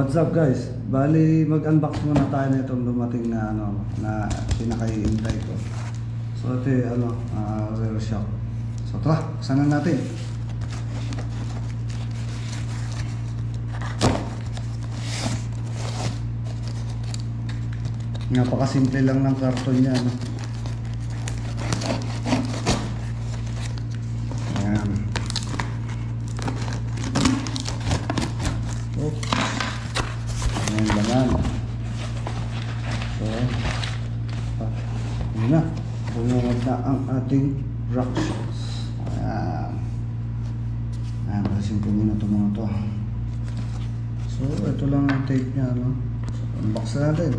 What's up guys? Bali mag-unbox muna tayo na itong dumating na na pinakahihintay ko. So ito yung Rear Shock. So tara, buksan na natin. Napakasimple lang ng karton niya, no? Ayan. Oops. Ayan naman. So, yun na. Bumungad na ang ating rock shoes. Ayan. Ayan, kasimple muna ito mga to. So, ito lang ang tape niya, no? So, unbox na natin.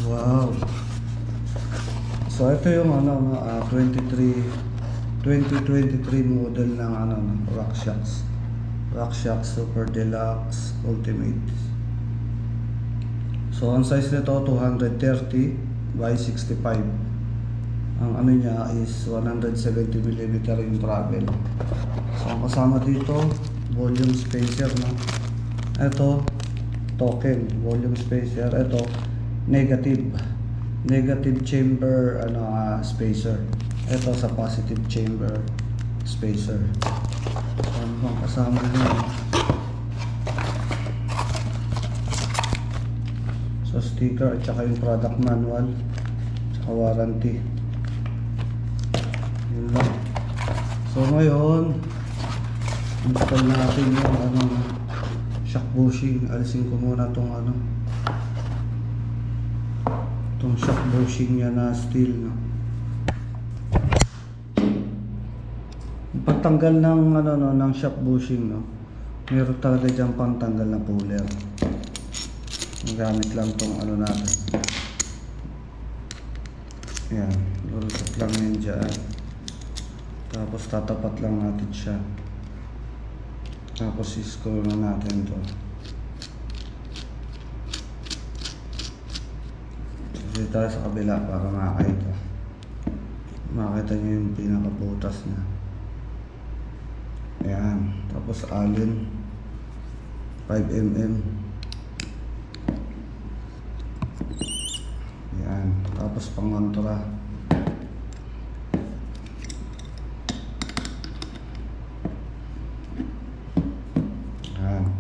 Wow. So ito yung 2023 model ng Rock Shox Super Deluxe Ultimate. So ang size nito 230 by 65. Ang niya is 170mm yung travel. So ang kasama dito volume spacer, no. Ito token volume spacer. Ito negative chamber spacer. Ito sa positive chamber spacer. Ano bang kasama niya? So sticker at saka yung product manual saka warranty. Yun lang. So ngayon install natin yung shock bushing. Alisin ko muna tong itong shock bushing niya na steel, no? Pagtanggal ng ng shock bushing, no, meron talaga dyan pangtanggal na puller. Gamit lang tong natin. Yan, lulusot lang yan dyan. Tapos tatapat lang natin siya. Tapos i-screw na natin to. Dito tayo sa kabila para makita nyo yung pinakabutas niya. Ayan. Tapos allen 5mm. Ayan. Tapos pangontra. Ayan.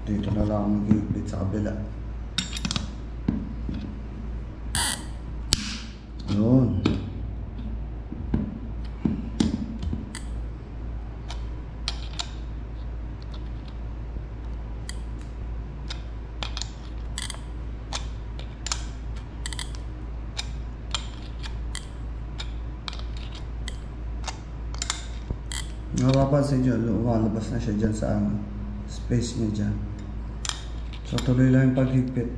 Dito na lang ang mag-iipit sa kabila. Yun. Mapapansin nyo, lumalabas na siya dyan sa space niya dyan. So tuloy lang yung paghigpit.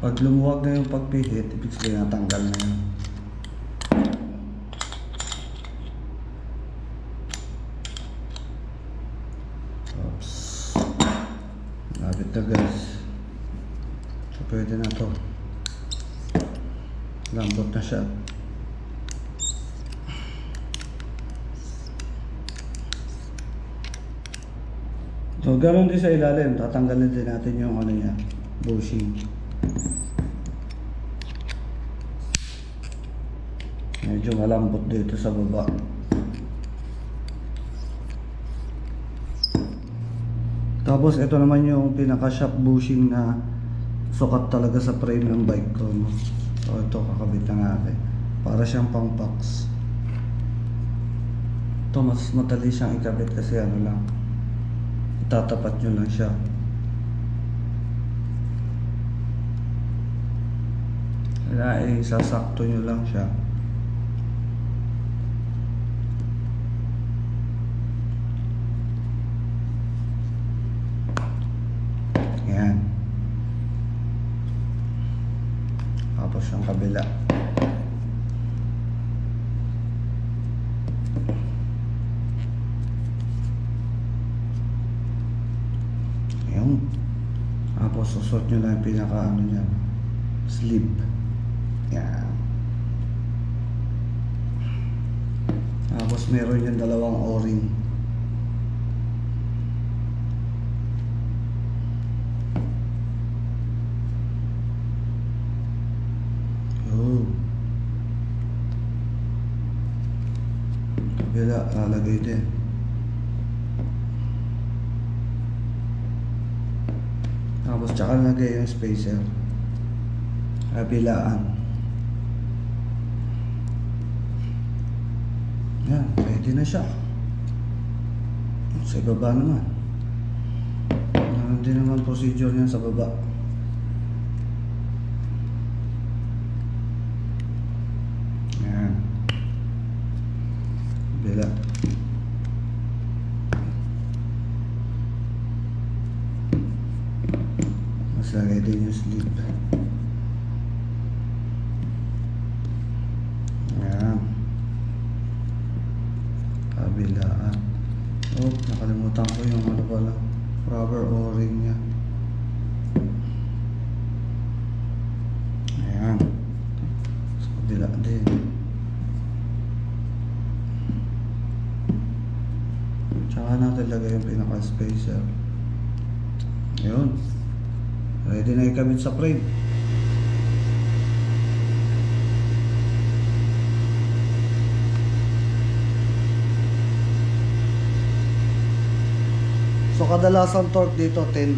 Pag lumuwag na yung pagpihit, ibig sabihin natanggal na yun. Oops. Lapit na guys. So pwede na to. Lambot na siya. So ganoon din sa ilalim, tatanggalin din natin yung niya, bushing. Medyo malambot dito sa baba. Tapos ito naman yung pinaka shock bushing na sukat talaga sa frame ng bike ko, no? So ito kakabit na natin para siyang pang packs. Ito mas madali siyang ikabit kasi lang, itatapat nyo lang siya. Kaya sasakto nyo lang siya. Yan. Tapos yung kabila. Ayun. Tapos susot nyo lang yung pinaka ano niya, sleeve. Yan. Tapos meron yung dalawang o-ring. Oh. Kabila, lalagay din. Tapos tsaka lagay yung spacer. Kabilaan. Yan, ready na siya. Sa baba naman. Meron din naman procedure niyan sa baba. Yan. Kabila. Mas lagay din yung sleeve. Yan. Kabilaan. Oh, nakalimutan ko yung ano pala, rubber o-ring niya. Ayan. Sa kabila din. Tsaka natin lagay yung pinaka-spacer. Ayun. Ready na ikabit sa frame. So kadalasan torque dito 10.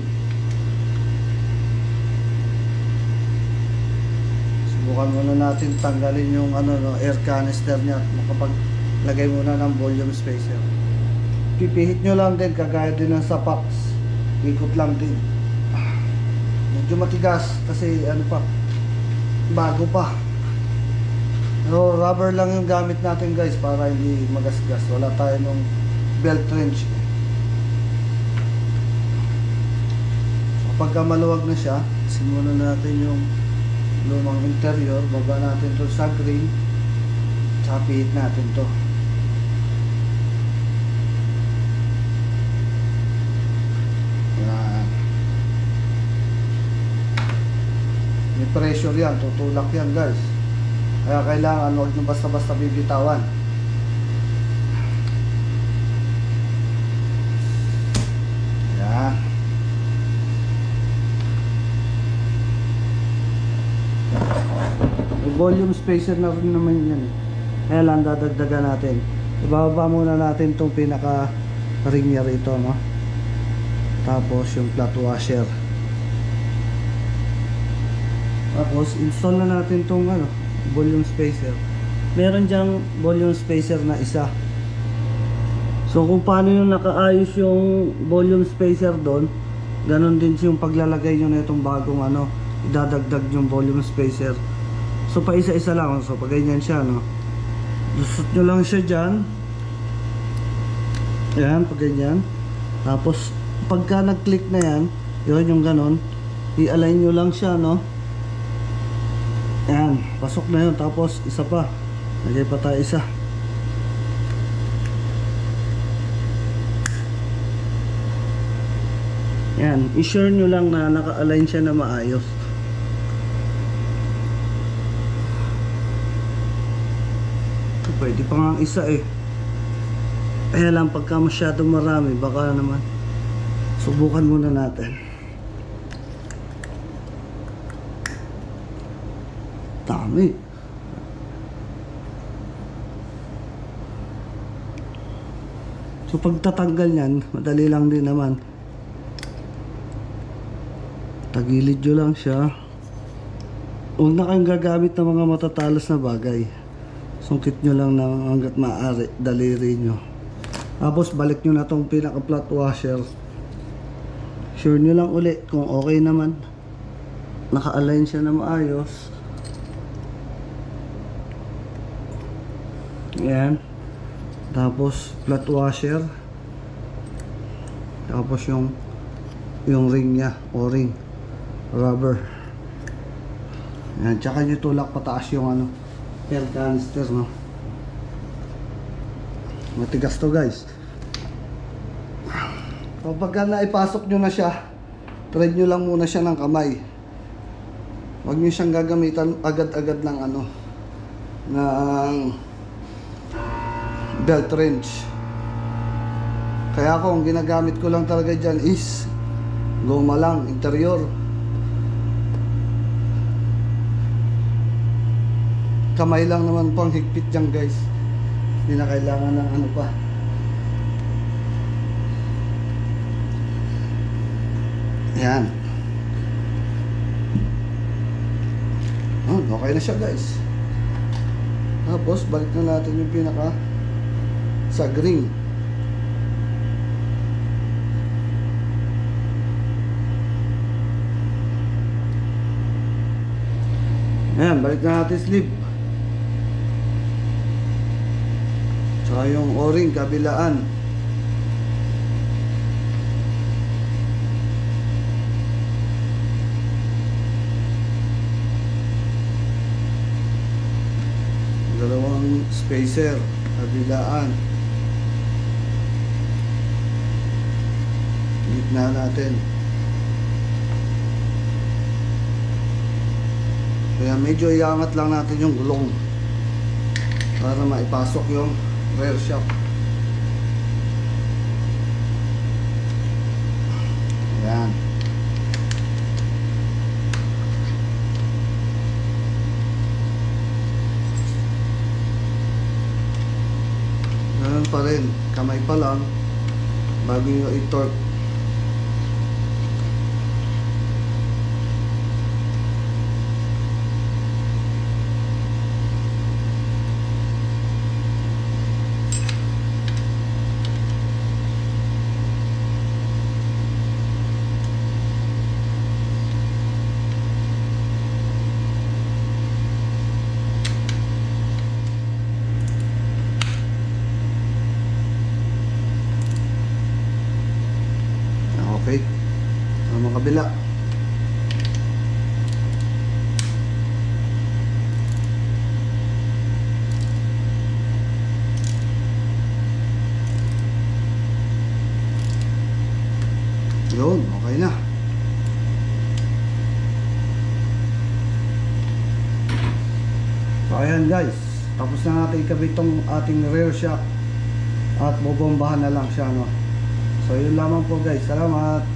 Subukan muna natin tanggalin yung ano no, air canister niya at makapaglagay muna ng volume spacer. Pipihit nyo lang din kagaya din ng sa Pax. Ikot lang din. Medyo matigas kasi ano pa, bago pa. So rubber lang yung gamit natin guys para hindi magasgas. Wala tayo nung belt wrench. Pagka maluwag na siya, simulan natin yung lumang interior, baba natin to sa green, tsaka pihit natin to. Yan. May pressure yan, tutulak yan guys. Kaya kailangan huwag nyo basta-basta bibitawan. Yan. Volume spacer na rin naman yan. Kaya lang dadagdagan natin. Ibababa muna natin itong pinaka ring niya rito, no? Tapos yung flat washer. Tapos install na natin itong ano, volume spacer. Meron dyang volume spacer na isa. So kung paano yung nakaayos yung volume spacer doon, ganon din yung paglalagay nyo na itong bagong ano, idadagdag yung volume spacer. So pa isa-isa lang. So pag ganyan siya, no, lusot nyo lang siya dyan. Ayan, pag ganyan. Tapos pagka nag-click na yan, yun yung ganon, i-align nyo lang siya, no. Ayan, pasok na yun. Tapos isa pa, lagay pa tayo isa. Ayan, i-sure nyo lang na naka-align siya na maayos. Pwede pa nga isa eh. Kaya lang pagka masyadong marami, baka naman subukan muna natin. Dami. So pagtatanggal niyan, madali lang din naman. Tagilid nyo lang siya. Huwag na kayong gagamit ng mga matatalas na bagay. Sungkit nyo lang ng hanggat maaari, daliri nyo. Tapos balik nyo na tong pinaka flat washer. Sure nyo lang ulit kung okay naman, naka-align siya na maayos. Yan. Tapos flat washer. Tapos yung ring nya, o-ring, rubber. Yan, tsaka nyo tulak pataas yung ano, air canister, no. Matigas to guys. Kapag naipasok nyo na siya, thread nyo lang muna siya ng kamay. Huwag nyo siyang gagamitan agad-agad ng ng belt wrench. Kaya ako, ang ginagamit ko lang talaga dyan is goma lang, interior. Kamay lang naman pang higpit dyan guys. Hindi na kailangan ng ano pa. Yan. Okay na siya guys. Tapos balik na natin yung pinaka sagring. Ayan, balik na natin sleeve. Tsaka yung o-ring kabilaan. Dalawang spacer kabilaan. Gitna natin. Kaya medyo iangat lang natin yung gulong para maipasok yung rear shock. Ayan. Ganun pa rin, kamay pa lang bago nyo i-torque. Okay, ang kabila. Yun, okay na. So ayan guys, tapos na natin ikabit itong ating rear shock at bubombahan na lang siya, no? So yun lamang po guys, salamat.